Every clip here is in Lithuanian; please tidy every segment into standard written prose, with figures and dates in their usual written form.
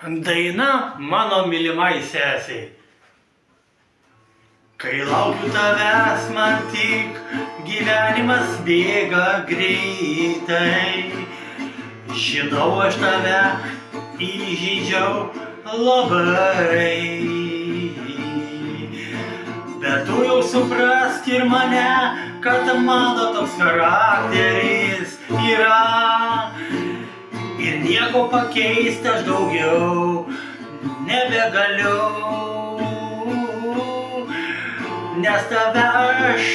Daina mano mylimai sesiai. Kai laukiu tavęs, man tik gyvenimas bėga greitai. Žinau, aš tave įžeidžiau labai. Bet tu jau suprask ir mane, kad mano toks charakteris yra. Ir nieko pakeisti aš daugiau nebegaliu. Nes tave aš,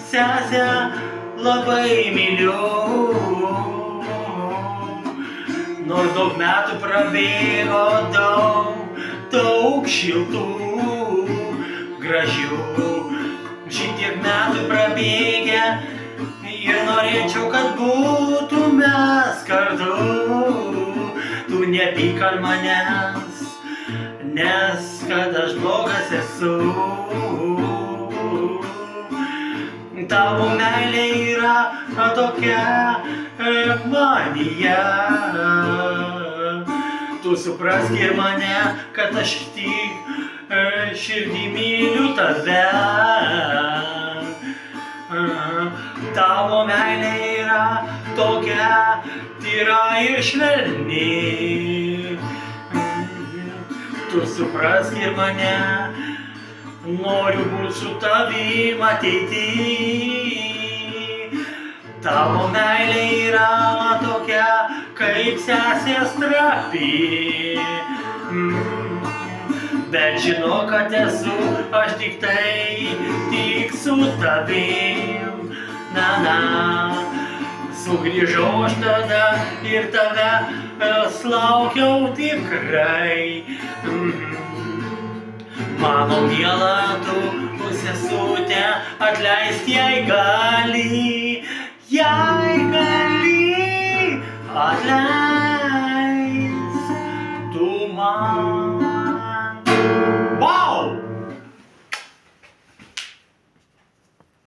sesę, labai myliu. Nors daug metų prabėgo, daug šiltų, gražių. Šitiek metų prabėgę ir norėčiau, kad būtume kartu. Tu nepyk ant manęs, nes kad aš blogas esu. Tavo meilė yra tokia manija. Tu suprask ir mane, kad aš tik širdį myliu tave. Tavo meilė yra tokia tyra ir švelni. Tu suprask ir mane, noriu būt su tavim ateity. Tavo meilė yra tokia kaip sesės trapi. Bet žinau, kad esu aš tik su tavim. Sugrįžau aš tada ir tavęs laukiau tikrai. Mano miela, tu sesutė, atleisti jai gali.